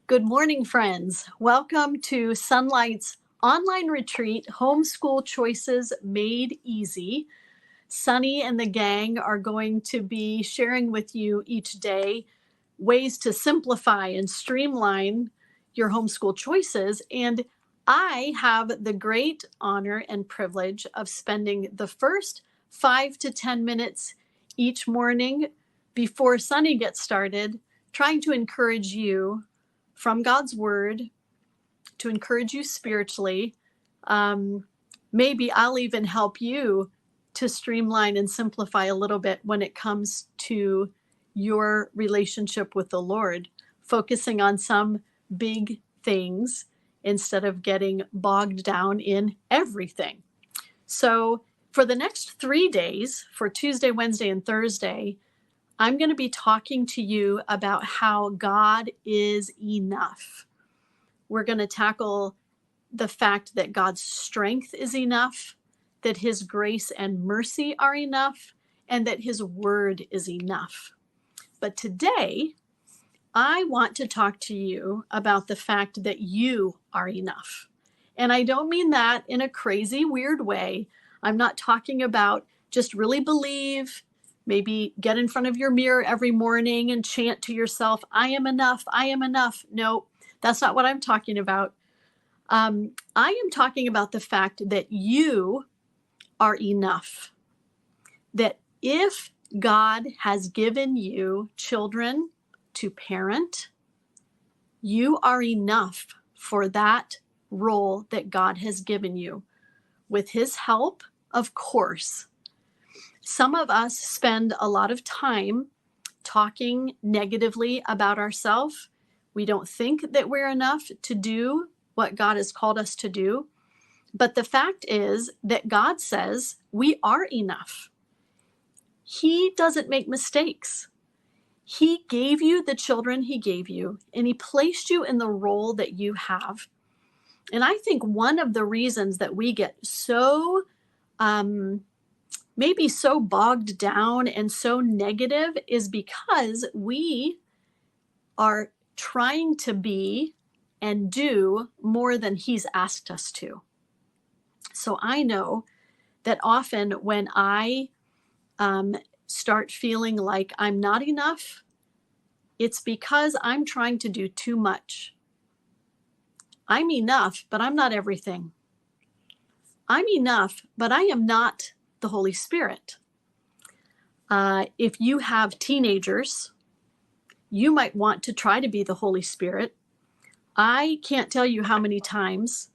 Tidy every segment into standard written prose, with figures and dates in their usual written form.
Good morning, friends. Welcome to Sonlight's online retreat, Homeschool Choices Made Easy. Sunny and the gang are going to be sharing with you each day ways to simplify and streamline your homeschool choices. And I have the great honor and privilege of spending the first 5 to 10 minutes each morning before Sunny gets started, trying to encourage you from God's word, to encourage you spiritually. Maybe I'll even help you to streamline and simplify a little bit when it comes to your relationship with the Lord, focusing on some big things instead of getting bogged down in everything. So for the next 3 days, for Tuesday, Wednesday, and Thursday, I'm going to be talking to you about how God is enough. We're going to tackle the fact that God's strength is enough, that His grace and mercy are enough, and that His word is enough. But today, I want to talk to you about the fact that you are enough. And I don't mean that in a crazy, weird way. I'm not talking about just really believe, maybe get in front of your mirror every morning and chant to yourself, I am enough, I am enough. No, that's not what I'm talking about. I am talking about the fact that you are enough. That if God has given you children to parent, you are enough for that role that God has given you. With His help, of course. Some of us spend a lot of time talking negatively about ourselves. We don't think that we're enough to do what God has called us to do. But the fact is that God says we are enough. He doesn't make mistakes. He gave you the children He gave you, and He placed you in the role that you have. And I think one of the reasons that we get so maybe so bogged down and so negative is because we are trying to be and do more than He's asked us to. So I know that often when I start feeling like I'm not enough, it's because I'm trying to do too much. I'm enough, but I'm not everything. I'm enough, but I am not the Holy Spirit. If you have teenagers, you might want to try to be the Holy Spirit. I can't tell you how many times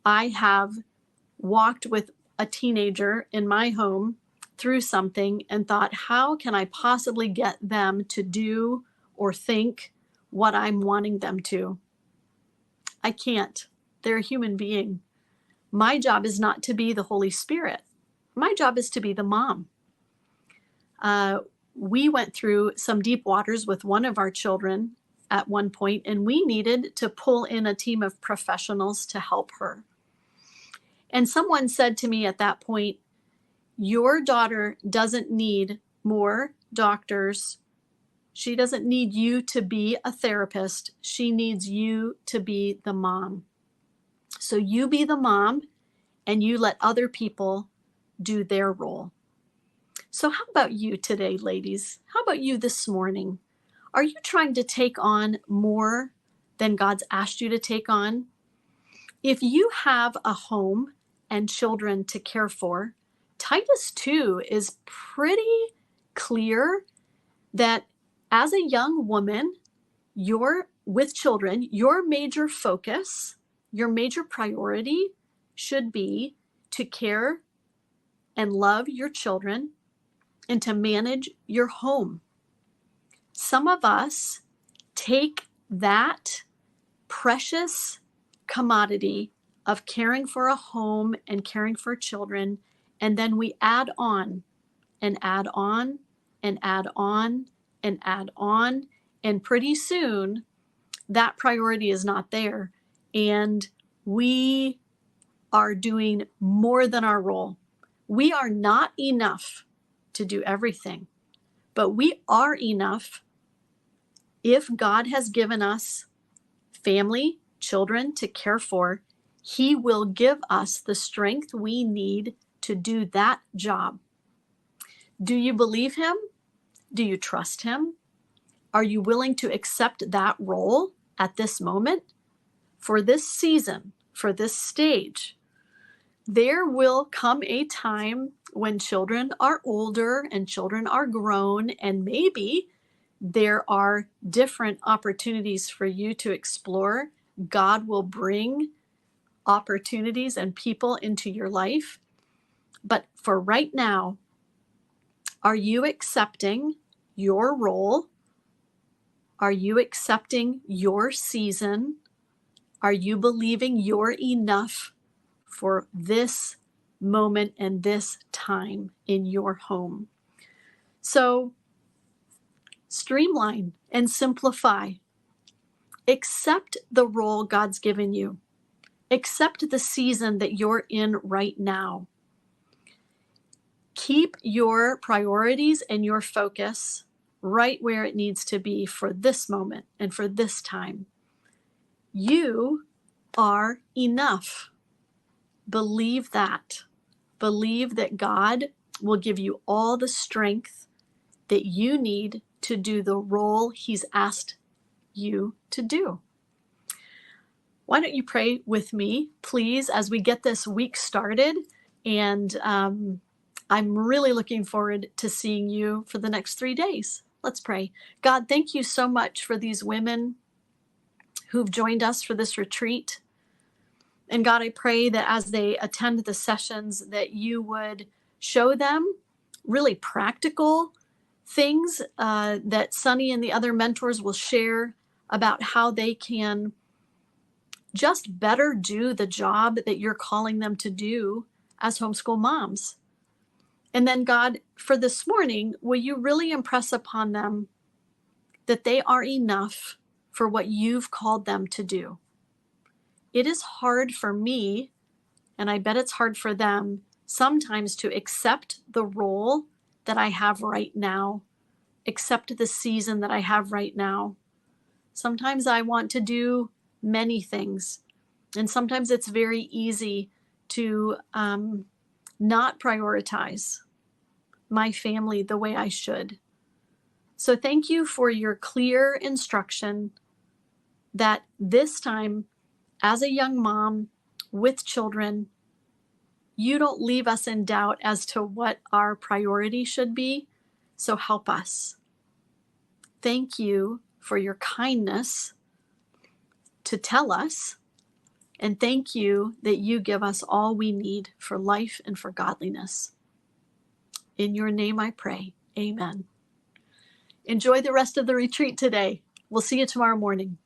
I have walked with a teenager in my home through something and thought, how can I possibly get them to do or think what I'm wanting them to? I can't. They're a human being. My job is not to be the Holy Spirit. My job is to be the mom. We went through some deep waters with one of our children at one point, and we needed to pull in a team of professionals to help her. And someone said to me at that point, your daughter doesn't need more doctors. She doesn't need you to be a therapist. She needs you to be the mom. So you be the mom and you let other people do their role. So how about you today, ladies? How about you this morning? Are you trying to take on more than God's asked you to take on? If you have a home and children to care for, Titus 2 is pretty clear that as a young woman, with children, your major focus, your major priority should be to care and love your children and to manage your home. Some of us take that precious commodity of caring for a home and caring for children, and then we add on and add on and add on and add on, and pretty soon that priority is not there, and we are doing more than our role. We are not enough to do everything, but we are enough if God has given us family, children to care for, He will give us the strength we need to do that job. Do you believe Him? Do you trust Him? Are you willing to accept that role at this moment? For this season, for this stage, there will come a time when children are older and children are grown, and maybe there are different opportunities for you to explore. God will bring opportunities and people into your life. But for right now, are you accepting your role? Are you accepting your season? Are you believing you're enough for this moment and this time in your home? So streamline and simplify. Accept the role God's given you. Accept the season that you're in right now. Keep your priorities and your focus right where it needs to be for this moment and for this time. You are enough. Believe that. Believe that God will give you all the strength that you need to do the role He's asked you to do. Why don't you pray with me, please, as we get this week started? And I'm really looking forward to seeing you for the next 3 days. Let's pray. God, thank you so much for these women who've joined us for this retreat. And God, I pray that as they attend the sessions, that you would show them really practical things that Sunny and the other mentors will share about how they can just better do the job that you're calling them to do as homeschool moms. And then, God, for this morning, will you really impress upon them that they are enough for what you've called them to do? It is hard for me, and I bet it's hard for them sometimes, to accept the role that I have right now, accept the season that I have right now. Sometimes I want to do many things, and sometimes it's very easy to not prioritize my family the way I should. So thank you for your clear instruction that this time, as a young mom with children, you don't leave us in doubt as to what our priority should be. So help us. Thank you for your kindness to tell us. And thank you that you give us all we need for life and for godliness. In your name I pray. Amen. Enjoy the rest of the retreat today. We'll see you tomorrow morning.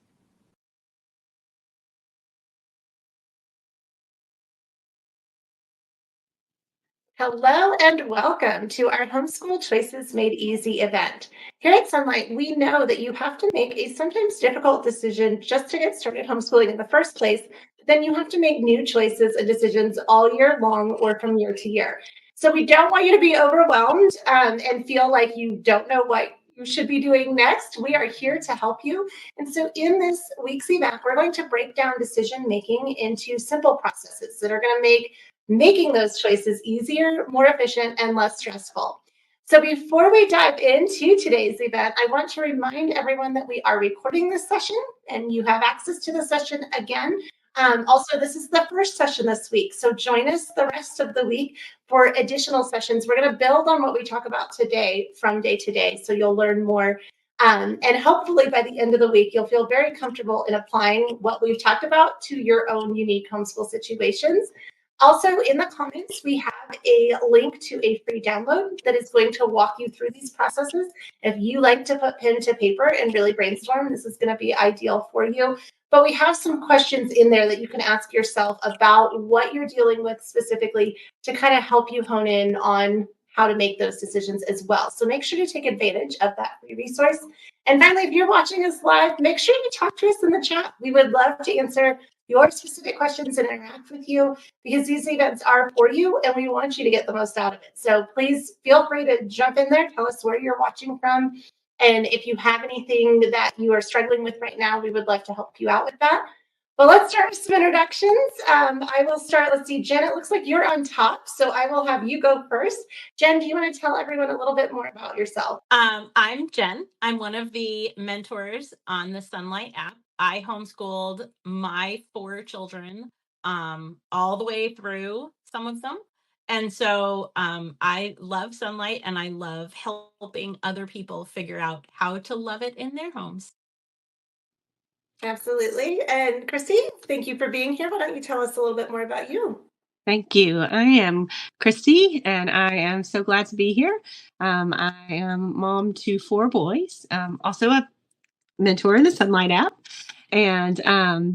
Hello and welcome to our Homeschool Choices Made Easy event. Here at Sonlight, we know that you have to make a sometimes difficult decision just to get started homeschooling in the first place. Then you have to make new choices and decisions all year long or from year to year. So we don't want you to be overwhelmed and feel like you don't know what you should be doing next. We are here to help you. And so in this week's event, we're going to break down decision making into simple processes that are going to make making those choices easier, more efficient, and less stressful. So before we dive into today's event, I want to remind everyone that we are recording this session and you have access to the session again. Also, this is the first session this week, so join us the rest of the week for additional sessions. We're going to build on what we talk about today from day to day, so you'll learn more. And hopefully by the end of the week, you'll feel very comfortable in applying what we've talked about to your own unique homeschool situations. Also, in the comments, we have a link to a free download that is going to walk you through these processes. If you like to put pen to paper and really brainstorm, this is going to be ideal for you. But we have some questions in there that you can ask yourself about what you're dealing with specifically to kind of help you hone in on how to make those decisions as well. So make sure you take advantage of that free resource. And finally, if you're watching us live, make sure you talk to us in the chat. We would love to answer your specific questions and interact with you, because these events are for you and we want you to get the most out of it. So please feel free to jump in there, tell us where you're watching from, And if you have anything that you are struggling with right now, we would love to help you out with that. But let's start with some introductions. I will start. Let's see, Jen, it looks like you're on top, so I will have you go first. Jen, do you want to tell everyone a little bit more about yourself? I'm Jen. I'm one of the mentors on the Sonlight app. I homeschooled my 4 children all the way through, some of them. And so I love Sonlight and I love helping other people figure out how to love it in their homes. Absolutely. And Christy, thank you for being here. Why don't you tell us a little bit more about you? Thank you. I am Christy, and I am so glad to be here. I am mom to 4 boys, also a mentor in the Sunlight app. And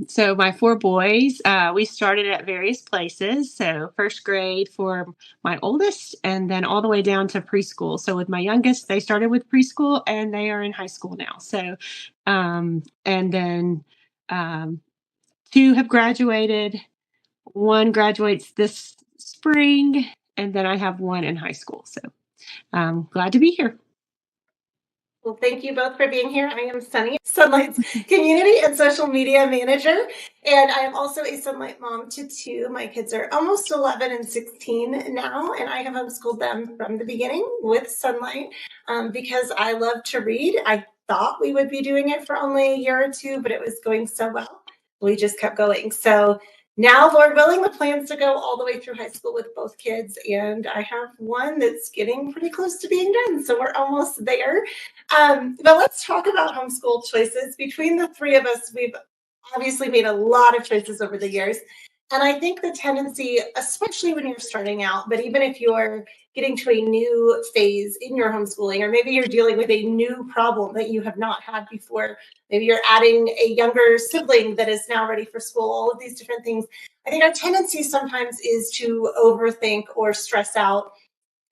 so my 4 boys, we started at various places. So first grade for my oldest, and then all the way down to preschool. So with my youngest, they started with preschool, and they are in high school now. So, and then um, 2 have graduated. One graduates this spring, and then I have one in high school. So I'm glad to be here. Well, thank you both for being here. I am Sunny, Sunlight's community and social media manager, and I am also a Sunlight mom to 2. My kids are almost 11 and 16 now, and I have homeschooled them from the beginning with Sunlight because I love to read. I thought we would be doing it for only a year or 2, but it was going so well. We just kept going. So now, Lord willing, the plan's to go all the way through high school with both kids, and I have one that's getting pretty close to being done, so we're almost there. But let's talk about homeschool choices. Between the 3 of us, we've obviously made a lot of choices over the years. And I think the tendency, especially when you're starting out, but even if you're getting to a new phase in your homeschooling, or maybe you're dealing with a new problem that you have not had before, maybe you're adding a younger sibling that is now ready for school, all of these different things. I think our tendency sometimes is to overthink or stress out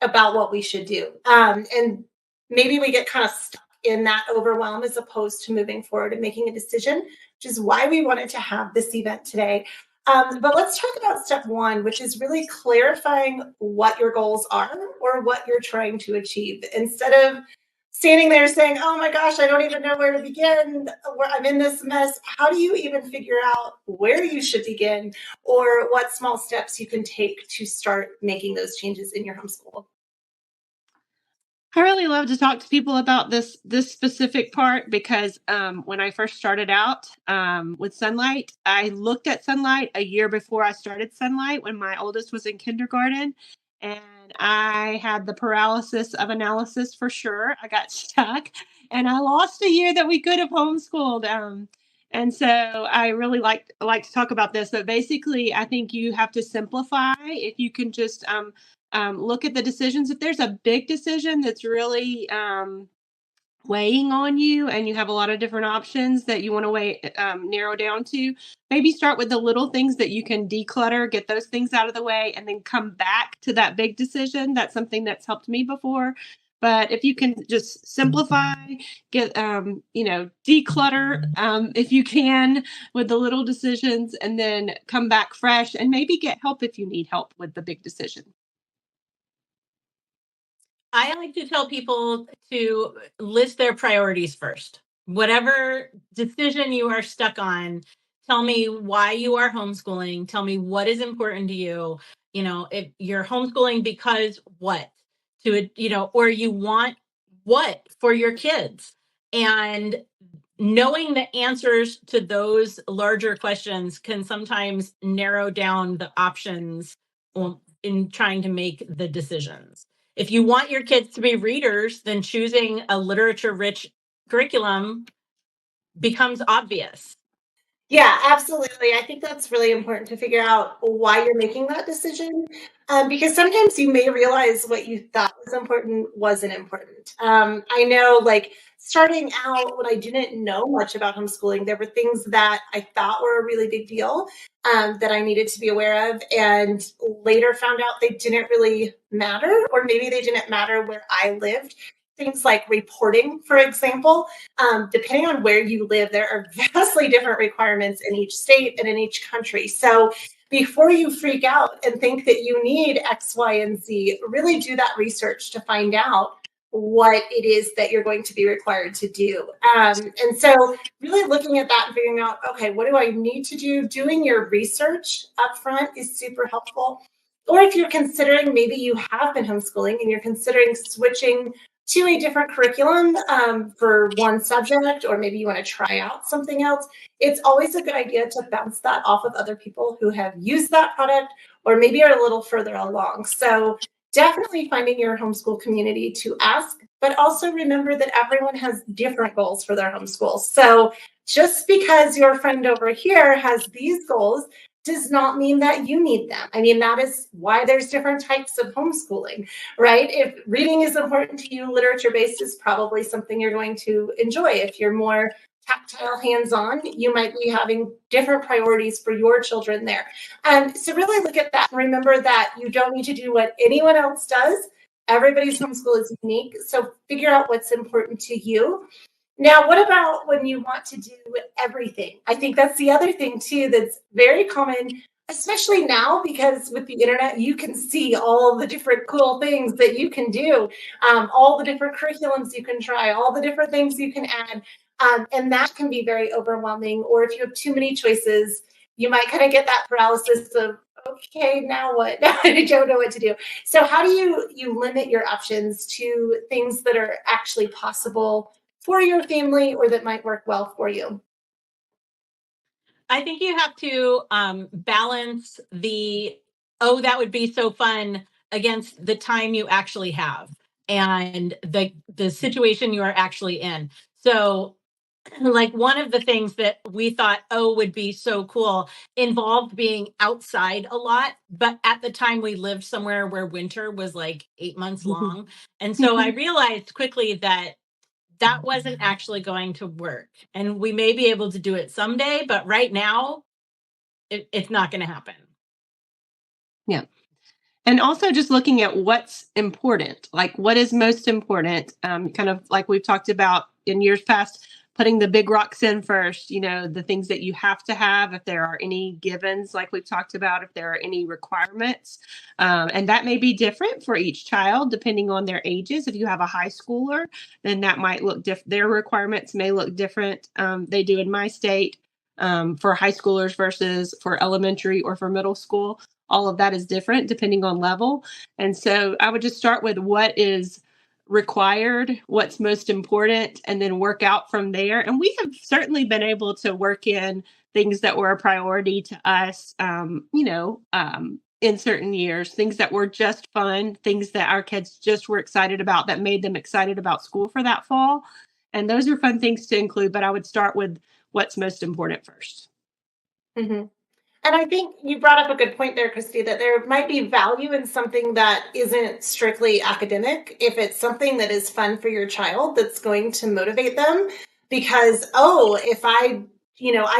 about what we should do. And maybe we get kind of stuck in that overwhelm as opposed to moving forward and making a decision, which is why we wanted to have this event today. But let's talk about step 1, which is really clarifying what your goals are or what you're trying to achieve. Instead of standing there saying, oh my gosh, I don't even know where to begin, I'm in this mess. How do you even figure out where you should begin or what small steps you can take to start making those changes in your homeschool? I really love to talk to people about this specific part because when I first started out with Sunlight, I looked at Sunlight a year before I started Sunlight when my oldest was in kindergarten, and I had the paralysis of analysis for sure. I got stuck, and I lost a year that we could have homeschooled. And so I really like to talk about this. But basically, I think you have to simplify. If you can just look at the decisions. If there's a big decision that's really weighing on you and you have a lot of different options that you want to narrow down to, maybe start with the little things that you can declutter, get those things out of the way, and then come back to that big decision. That's something that's helped me before. But if you can just simplify, get, declutter if you can with the little decisions, and then come back fresh and maybe get help if you need help with the big decision. I like to tell people to list their priorities first. Whatever decision you are stuck on, tell me why you are homeschooling. Tell me what is important to you. If you're homeschooling because what or you want what for your kids. And knowing the answers to those larger questions can sometimes narrow down the options in trying to make the decisions. If you want your kids to be readers, then choosing a literature rich curriculum becomes obvious. Yeah, absolutely. I think that's really important to figure out why you're making that decision, because sometimes you may realize what you thought was important wasn't important. I know, like starting out when I didn't know much about homeschooling, there were things that I thought were a really big deal that I needed to be aware of, and later found out they didn't really matter, or maybe they didn't matter where I lived. Things like reporting, for example. Depending on where you live, there are vastly different requirements in each state and in each country. So before you freak out and think that you need X, Y, and Z, really do that research to find out what it is that you're going to be required to do. And so really looking at that and figuring out, okay, what do I need to do? Doing your research up front is super helpful. Or if you're considering, maybe you have been homeschooling and you're considering switching to a different curriculum for one subject, or maybe you want to try out something else, it's always a good idea to bounce that off of other people who have used that product or maybe are a little further along. So definitely finding your homeschool community to ask, but also remember that everyone has different goals for their homeschool. So just because your friend over here has these goals does not mean that you need them. I mean, that is why there's different types of homeschooling, right? If reading is important to you, literature-based is probably something you're going to enjoy. If you're more tactile, hands-on, you might be having different priorities for your children there. So really look at that and remember that you don't need to do what anyone else does. Everybody's homeschool is unique. So figure out what's important to you. Now, what about when you want to do everything? I think that's the other thing too that's very common, especially now, because with the internet, you can see all the different cool things that you can do, all the different curriculums you can try, all the different things you can add. And that can be very overwhelming. Or if you have too many choices, you might kind of get that paralysis of, okay, now what? I don't know what to do. So how do you limit your options to things that are actually possible for your family or that might work well for you? I think you have to balance the, oh, that would be so fun against the time you actually have and the situation you are actually in. So like one of the things that we thought, oh, would be so cool involved being outside a lot. But at the time we lived somewhere where winter was like 8 months long. And so I realized quickly that that wasn't actually going to work. And we may be able to do it someday, but right now it's not going to happen. Yeah. And also just looking at what's important, like what is most important, kind of like we've talked about in years past, putting the big rocks in first, the things that you have to have, if there are any givens, like we've talked about, if there are any requirements. And that may be different for each child, depending on their ages. If you have a high schooler, then that might look different. Their requirements may look different. They do in my state for high schoolers versus for elementary or for middle school. All of that is different depending on level. And so I would just start with what is required, what's most important, and then work out from there. And we have certainly been able to work in things that were a priority to us, in certain years, things that were just fun, things that our kids just were excited about, that made them excited about school for that fall. And those are fun things to include, but I would start with what's most important first. Mm-hmm. And I think you brought up a good point there, Christy, that there might be value in something that isn't strictly academic. If it's something that is fun for your child, that's going to motivate them because, oh, if I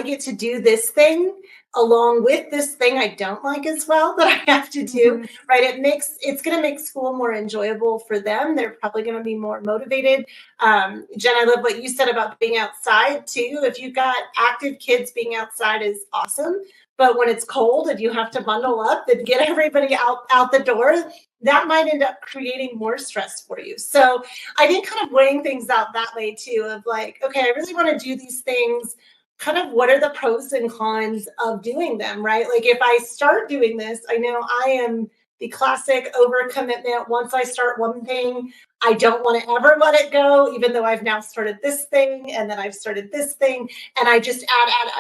get to do this thing along with this thing I don't like as well that I have to do, right? It's going to make school more enjoyable for them. They're probably going to be more motivated. Jen, I love what you said about being outside too. If you've got active kids, being outside is awesome. But when it's cold and you have to bundle up and get everybody out the door, that might end up creating more stress for you. So I think kind of weighing things out that way too, of like, okay, I really want to do these things. Kind of what are the pros and cons of doing them, right? Like if I start doing this, I know I am the classic overcommitment. Once I start one thing, I don't want to ever let it go, even though I've now started this thing and then I've started this thing and I just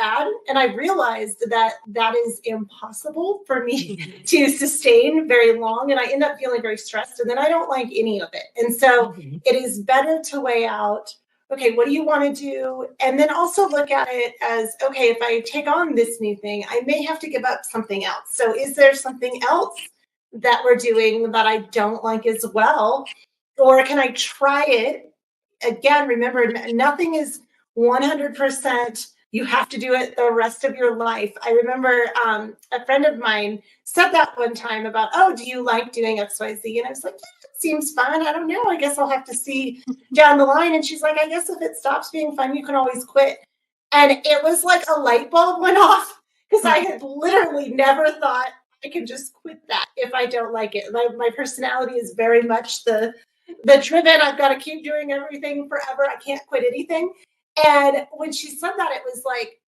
add. And I realized that that is impossible for me to sustain very long. And I end up feeling very stressed and then I don't like any of it. And so it is better to weigh out, okay, what do you want to do? And then also look at it as, okay, if I take on this new thing, I may have to give up something else. So is there something else that we're doing that I don't like as well? Or can I try it? Again, remember, nothing is 100%. You have to do it the rest of your life. I remember a friend of mine said that one time about, oh, do you like doing XYZ? And I was like, yeah, it seems fun. I don't know. I guess I'll have to see down the line. And she's like, I guess if it stops being fun, you can always quit. And it was like a light bulb went off because I had literally never thought I can just quit that if I don't like it. My personality is very much the the driven, I've got to keep doing everything forever. I can't quit anything. And when she said that, it was like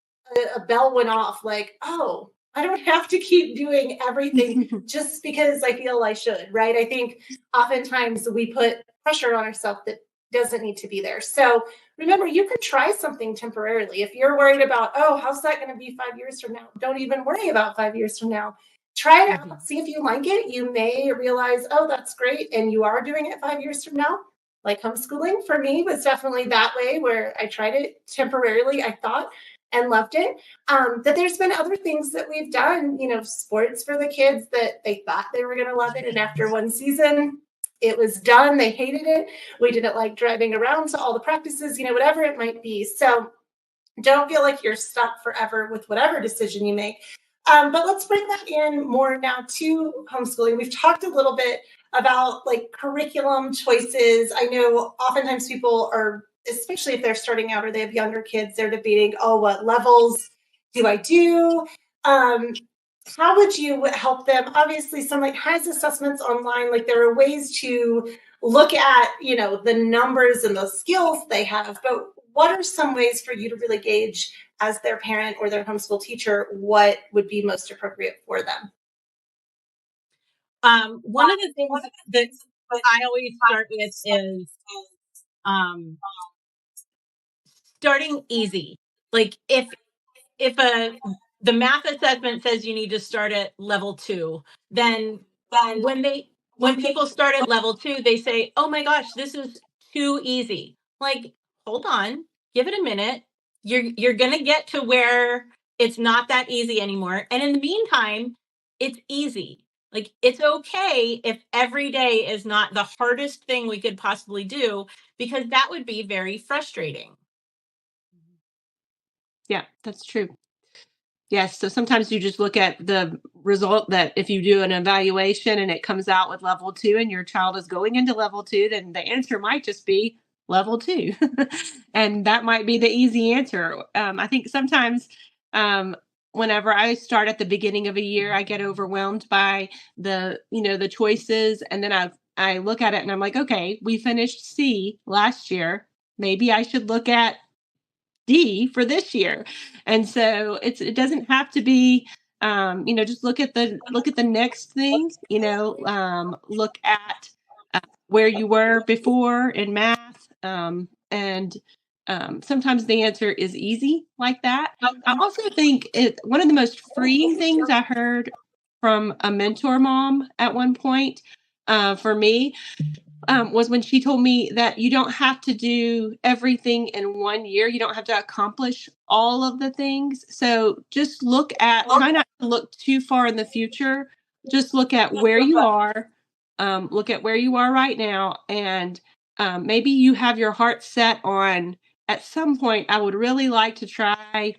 a bell went off, like, oh, I don't have to keep doing everything just because I feel I should, right? I think oftentimes we put pressure on ourselves that doesn't need to be there. So remember, you could try something temporarily. If you're worried about, oh, how's that going to be 5 years from now? Don't even worry about 5 years from now. Try it out, see if you like it. You may realize, oh, that's great. And you are doing it 5 years from now. Like homeschooling for me was definitely that way, where I tried it temporarily, I thought, and loved it. That there's been other things that we've done, sports for the kids that they thought they were going to love it. And after one season, it was done. They hated it. We didn't like driving around to all the practices, whatever it might be. So don't feel like you're stuck forever with whatever decision you make. But let's bring that in more now to homeschooling. We've talked a little bit about like curriculum choices. I know oftentimes people are, especially if they're starting out or they have younger kids, they're debating, oh, what levels do I do? How would you help them? Obviously, Sonlight has assessments online. Like there are ways to look at, the numbers and the skills they have, but what are some ways for you to really gauge as their parent or their homeschool teacher what would be most appropriate for them? One of the things that I always start with is starting easy. Like if the math assessment says you need to start at level 2, then when people start at level 2, they say, oh my gosh, this is too easy. Like, hold on, give it a minute. You're gonna get to where it's not that easy anymore. And in the meantime, it's easy. Like, it's okay if every day is not the hardest thing we could possibly do, because that would be very frustrating. Yeah, that's true. Yes. So sometimes you just look at the result, that if you do an evaluation and it comes out with level 2 and your child is going into level 2, then the answer might just be level 2. And that might be the easy answer. I think sometimes whenever I start at the beginning of a year, I get overwhelmed by the choices. And then I look at it and I'm like, okay, we finished C last year. Maybe I should look at D for this year. And so it doesn't have to be, just look at the next thing, look at where you were before in math. And sometimes the answer is easy like that. I also think one of the most freeing things I heard from a mentor mom at one point, for me, was when she told me that you don't have to do everything in 1 year. You don't have to accomplish all of the things. So just try not to look too far in the future. Just look at where you are. Look at where you are right now. And maybe you have your heart set on, at some point, I would really like to try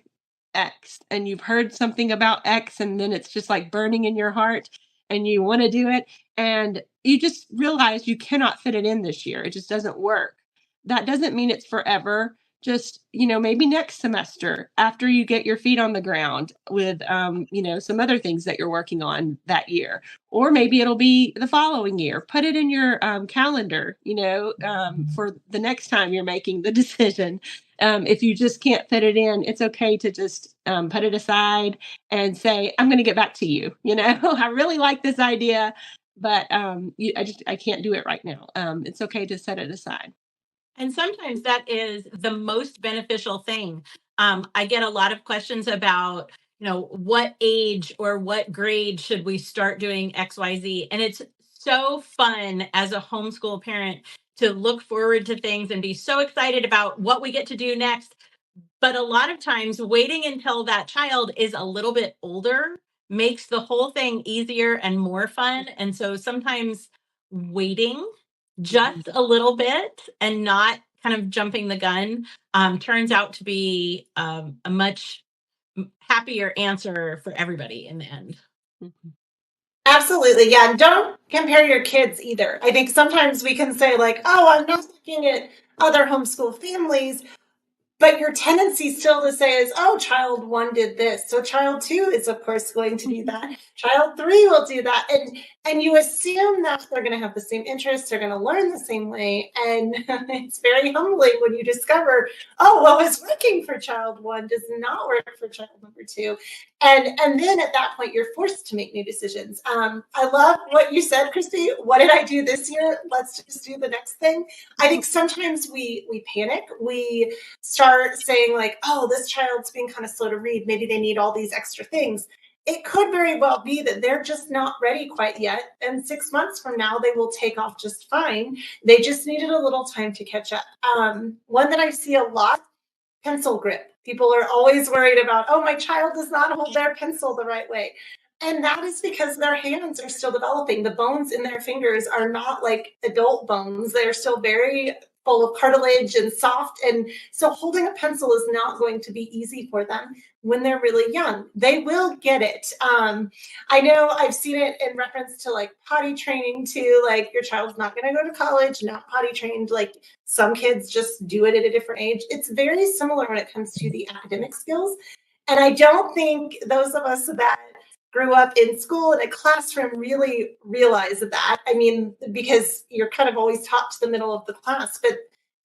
X, and you've heard something about X, and then it's just like burning in your heart and you want to do it, and you just realize you cannot fit it in this year. It just doesn't work. That doesn't mean it's forever. Just, maybe next semester, after you get your feet on the ground with, some other things that you're working on that year, or maybe it'll be the following year. Put it in your calendar, for the next time you're making the decision. If you just can't fit it in, it's okay to just put it aside and say, I'm going to get back to you. I really like this idea, but I can't do it right now. It's okay to set it aside. And sometimes that is the most beneficial thing. I get a lot of questions about, what age or what grade should we start doing XYZ? And it's so fun as a homeschool parent to look forward to things and be so excited about what we get to do next. But a lot of times waiting until that child is a little bit older makes the whole thing easier and more fun. And so sometimes waiting just a little bit and not kind of jumping the gun turns out to be a much happier answer for everybody in the end. Absolutely. Yeah. And don't compare your kids either. I think sometimes we can say like, oh, I'm not looking at other homeschool families. But your tendency still to say is, oh, child 1 did this, so child 2 is of course going to do that. Child 3 will do that. And you assume that they're going to have the same interests, they're going to learn the same way. And it's very humbling when you discover, oh, what was working for child 1 does not work for child number 2. And then at that point, you're forced to make new decisions. I love what you said, Christy. What did I do this year? Let's just do the next thing. I think sometimes we panic. We start saying like, oh, this child's being kind of slow to read. Maybe they need all these extra things. It could very well be that they're just not ready quite yet. And 6 months from now, they will take off just fine. They just needed a little time to catch up. One that I see a lot, pencil grip. People are always worried about, oh, my child does not hold their pencil the right way. And that is because their hands are still developing. The bones in their fingers are not like adult bones. They're still very full of cartilage and soft. And so holding a pencil is not going to be easy for them when they're really young. They will get it. I know I've seen it in reference to like potty training too. Like your child's not going to go to college, not potty trained. Like some kids just do it at a different age. It's very similar when it comes to the academic skills. And I don't think those of us that grew up in school in a classroom really realize that. I mean, because you're kind of always taught to the middle of the class, but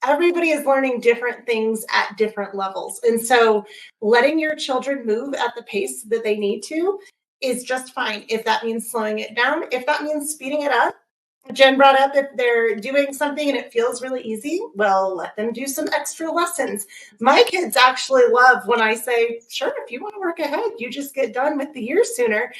everybody is learning different things at different levels. And so letting your children move at the pace that they need to is just fine. If that means slowing it down, if that means speeding it up. Jen brought up if they're doing something and it feels really easy, well, let them do some extra lessons. My kids actually love when I say, sure, if you want to work ahead, you just get done with the year sooner.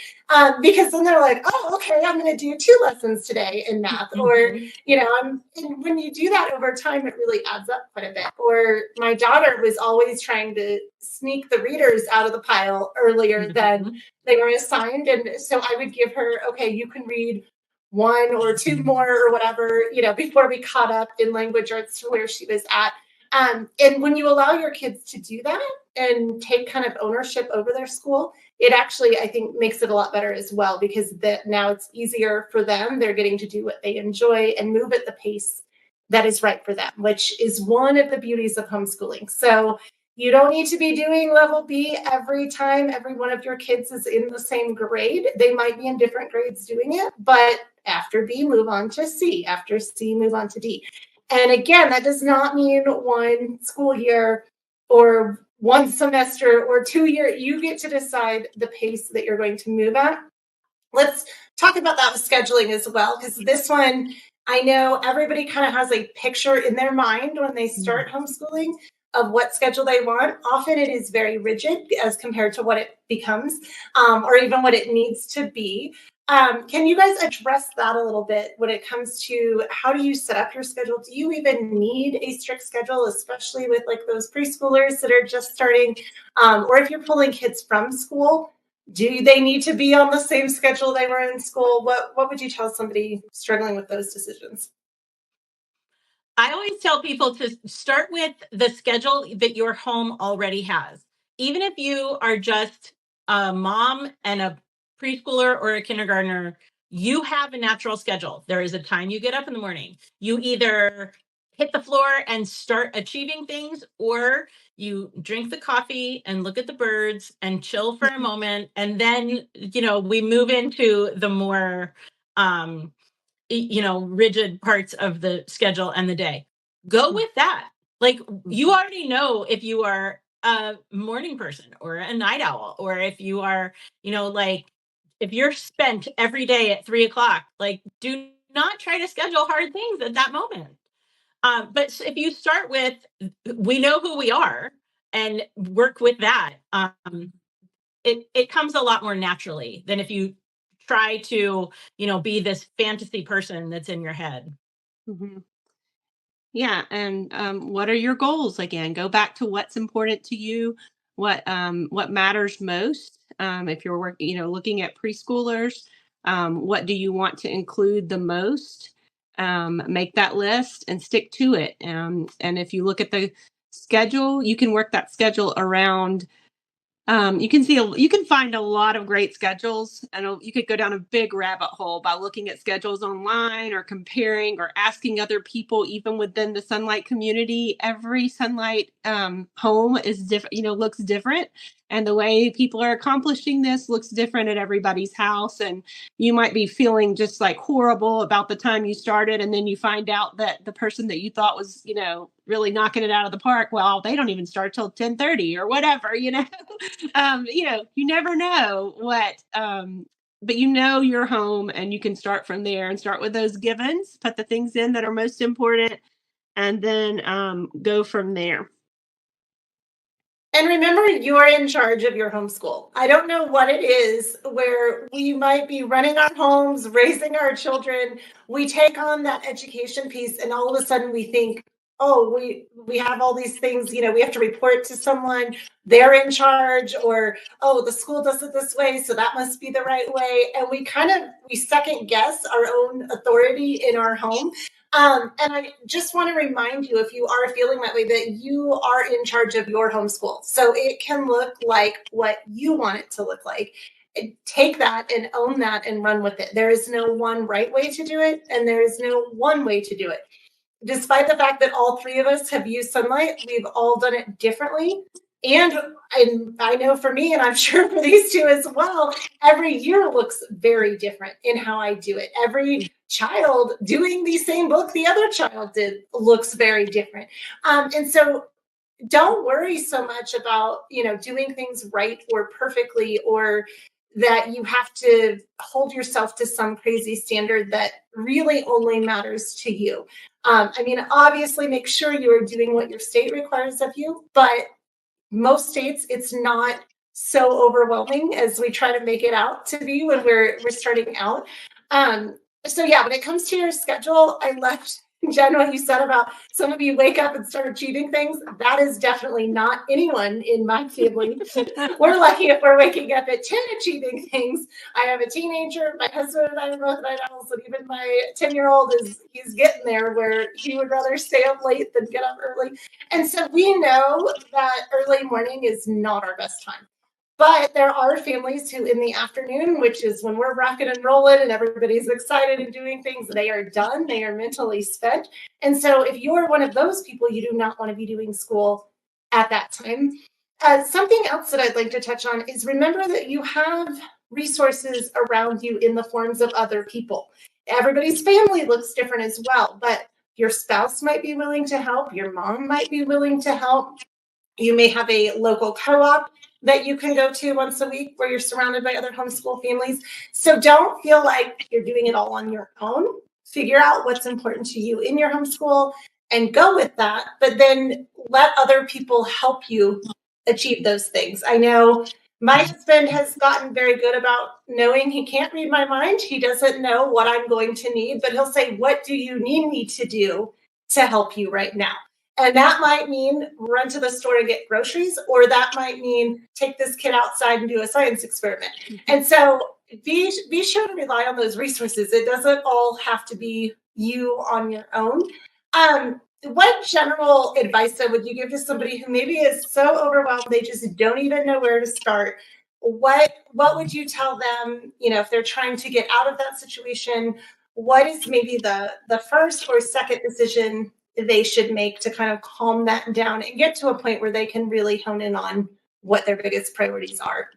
Because then they're like, oh, okay, I'm going to do 2 lessons today in math. Mm-hmm. Or, you know, and when you do that over time, it really adds up quite a bit. Or my daughter was always trying to sneak the readers out of the pile earlier than they were assigned. And so I would give her, okay, you can read 1 or 2 more or whatever, you know, before we caught up in language arts to where she was at. And when you allow your kids to do that and take kind of ownership over their school, it actually, I think, makes it a lot better as well, because now it's easier for them. They're getting to do what they enjoy and move at the pace that is right for them, which is one of the beauties of homeschooling. So you don't need to be doing level B every time every one of your kids is in the same grade. They might be in different grades doing it, but after B, move on to C. After C, move on to D. And again, that does not mean 1 school year or 1 semester or 2 years. You get to decide the pace that you're going to move at. Let's talk about that with scheduling as well, because this one, I know everybody kind of has a picture in their mind when they start homeschooling of what schedule they want. Often it is very rigid as compared to what it becomes, or even what it needs to be. Can you guys address that a little bit when it comes to how do you set up your schedule? Do you even need a strict schedule, especially with like those preschoolers that are just starting? Or if you're pulling kids from school, do they need to be on the same schedule they were in school? What would you tell somebody struggling with those decisions? I always tell people to start with the schedule that your home already has. Even if you are just a mom and a preschooler or a kindergartner, you have a natural schedule. There is a time you get up in the morning. You either hit the floor and start achieving things, or you drink the coffee and look at the birds and chill for a moment. And then, you know, we move into the more, rigid parts of the schedule and the day. Go with that. Like, you already know if you are a morning person or a night owl, or if you are, like, if you're spent every day at 3:00, like, do not try to schedule hard things at that moment. But if you start with, we know who we are, and work with that, it comes a lot more naturally than if you try to, be this fantasy person that's in your head. Mm-hmm. Yeah. And what are your goals? Again, go back to what's important to you, what matters most. If you're working, looking at preschoolers, what do you want to include the most? Make that list and stick to it. And if you look at the schedule, you can work that schedule around You can find a lot of great schedules, and you could go down a big rabbit hole by looking at schedules online or comparing or asking other people, even within the Sonlight community. Every Sonlight home is different, looks different. And the way people are accomplishing this looks different at everybody's house. And you might be feeling just like horrible about the time you started. And then you find out that the person that you thought was, really knocking it out of the park, well, they don't even start till 10:30 or whatever, you never know what, but your home, and you can start from there and start with those givens, put the things in that are most important, and then go from there. And remember, you're in charge of your homeschool. I don't know what it is where we might be running our homes, raising our children. We take on that education piece, and all of a sudden we think, oh, we have all these things, we have to report to someone, they're in charge, or, oh, the school does it this way, so that must be the right way. And we second guess our own authority in our home. And I just want to remind you, if you are feeling that way, that you are in charge of your homeschool. So it can look like what you want it to look like. Take that and own that and run with it. There is no one right way to do it, and there is no one way to do it. Despite the fact that all three of us have used Sonlight, we've all done it differently. And I know for me, and I'm sure for these two as well, every year looks very different in how I do it. Every child doing the same book the other child did looks very different. And so don't worry so much about, doing things right or perfectly, or that you have to hold yourself to some crazy standard that really only matters to you. Obviously make sure you are doing what your state requires of you, but most states, it's not so overwhelming as we try to make it out to be when we're starting out. So yeah, when it comes to your schedule, I left, Jen, what you said about some of you wake up and start achieving things. That is definitely not anyone in my family. We're lucky if we're waking up at 10 achieving things. I have a teenager, my husband and I are both night owls, and even my 10-year-old he's getting there where he would rather stay up late than get up early. And so we know that early morning is not our best time. But there are families who in the afternoon, which is when we're rocking and rolling and everybody's excited and doing things, they are done, they are mentally spent. And so if you're one of those people, you do not want to be doing school at that time. Something else that I'd like to touch on is remember that you have resources around you in the forms of other people. Everybody's family looks different as well, but your spouse might be willing to help. Your mom might be willing to help. You may have a local co-op that you can go to once a week where you're surrounded by other homeschool families. So don't feel like you're doing it all on your own. Figure out what's important to you in your homeschool and go with that, but then let other people help you achieve those things. I know my husband has gotten very good about knowing he can't read my mind. He doesn't know what I'm going to need, but he'll say, what do you need me to do to help you right now? And that might mean run to the store and get groceries, or that might mean take this kid outside and do a science experiment. And so be sure to rely on those resources. It doesn't all have to be you on your own. What general advice though would you give to somebody who maybe is so overwhelmed they just don't even know where to start? What would you tell them, if they're trying to get out of that situation? What is maybe the first or second decision they should make to kind of calm that down and get to a point where they can really hone in on what their biggest priorities are?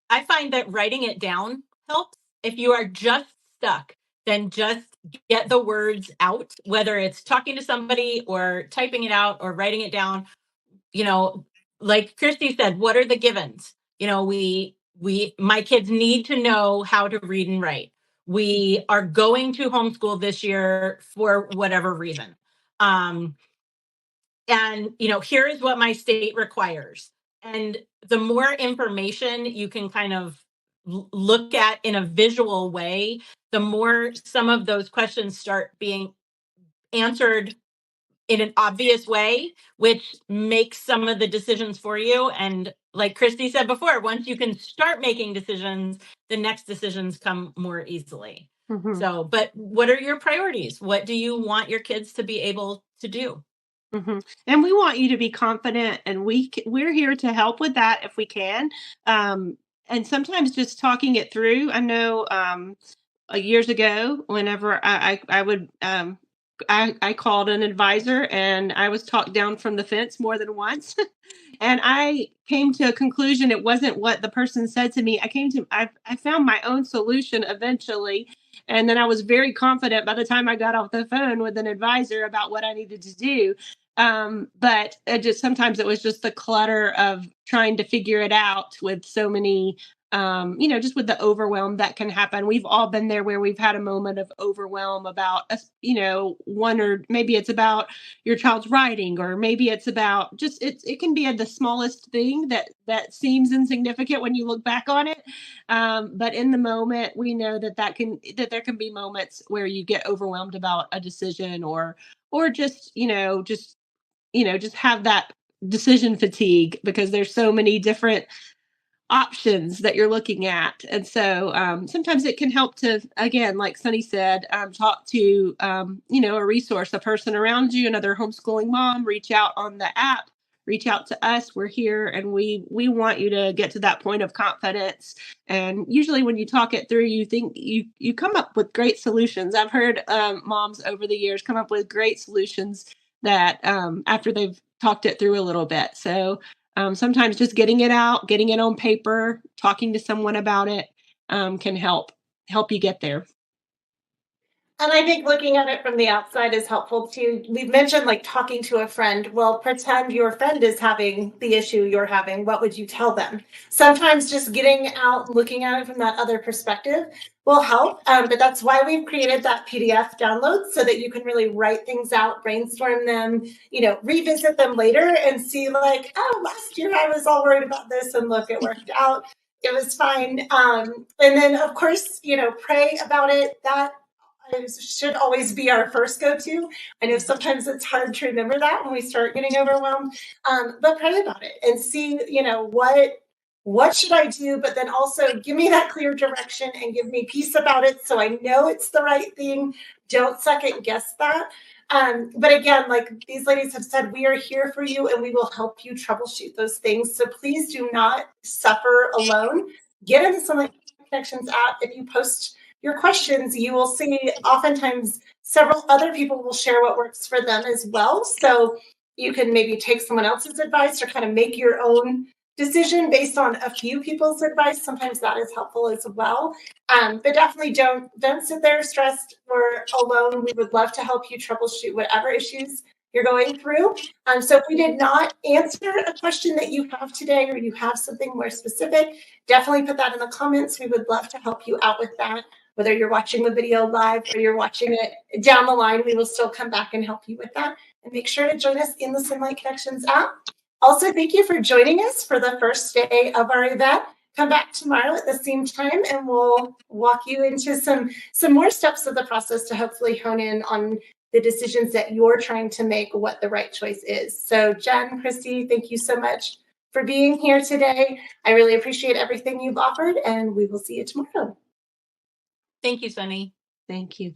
I find that writing it down helps. If you are just stuck, then just get the words out, whether it's talking to somebody or typing it out or writing it down. Like Christy said, what are the givens? My kids need to know how to read and write. We are going to homeschool this year for whatever reason. And here is what my state requires. And the more information you can kind of look at in a visual way, the more some of those questions start being answered in an obvious way, which makes some of the decisions for you. And like Christy said before, once you can start making decisions, the next decisions come more easily. Mm-hmm. So, but what are your priorities? What do you want your kids to be able to do? And we want you to be confident, and we're here to help with that if we can. And sometimes just talking it through. I know years ago, whenever I would I called an advisor, and I was talked down from the fence more than once. And I came to a conclusion it wasn't what the person said to me. I found my own solution eventually. And then I was very confident by the time I got off the phone with an advisor about what I needed to do. But it just sometimes it was just the clutter of trying to figure it out with so many just with the overwhelm that can happen. We've all been there where we've had a moment of overwhelm about us, one, or maybe it's about your child's writing, or maybe it's about just it can be the smallest thing that seems insignificant when you look back on it. But in the moment, we know that there can be moments where you get overwhelmed about a decision, or just have that decision fatigue because there's so many different options that you're looking at. And so sometimes it can help to, again, like Sunny said, talk to, a resource, a person around you, another homeschooling mom, reach out on the app, reach out to us. We're here, and we want you to get to that point of confidence. And usually when you talk it through, you think you come up with great solutions. I've heard moms over the years come up with great solutions that after they've talked it through a little bit. So sometimes just getting it out, getting it on paper, talking to someone about it can help you get there. And I think looking at it from the outside is helpful too. We've mentioned like talking to a friend. Well, pretend your friend is having the issue you're having. What would you tell them? Sometimes just getting out, looking at it from that other perspective will help. But that's why we've created that PDF download so that you can really write things out, brainstorm them, revisit them later and see like, oh, last year I was all worried about this, and look, it worked out. It was fine. And then of course, pray about it. That should always be our first go-to. I know sometimes it's hard to remember that when we start getting overwhelmed, but pray about it and see, what should I do? But then also give me that clear direction and give me peace about it so I know it's the right thing. Don't second guess that. But again, like these ladies have said, we are here for you and we will help you troubleshoot those things. So please do not suffer alone. Get in the Sonlight Connections app. If you post your questions, you will see oftentimes several other people will share what works for them as well. So you can maybe take someone else's advice or kind of make your own decision based on a few people's advice. Sometimes that is helpful as well. But definitely don't sit there stressed or alone. We would love to help you troubleshoot whatever issues you're going through. So if we did not answer a question that you have today, or you have something more specific, definitely put that in the comments. We would love to help you out with that. Whether you're watching the video live or you're watching it down the line, we will still come back and help you with that. And make sure to join us in the Sonlight Connections app. Also, thank you for joining us for the first day of our event. Come back tomorrow at the same time and we'll walk you into some more steps of the process to hopefully hone in on the decisions that you're trying to make, what the right choice is. So Jen, Christy, thank you so much for being here today. I really appreciate everything you've offered, and we will see you tomorrow. Thank you, Sunny. Thank you.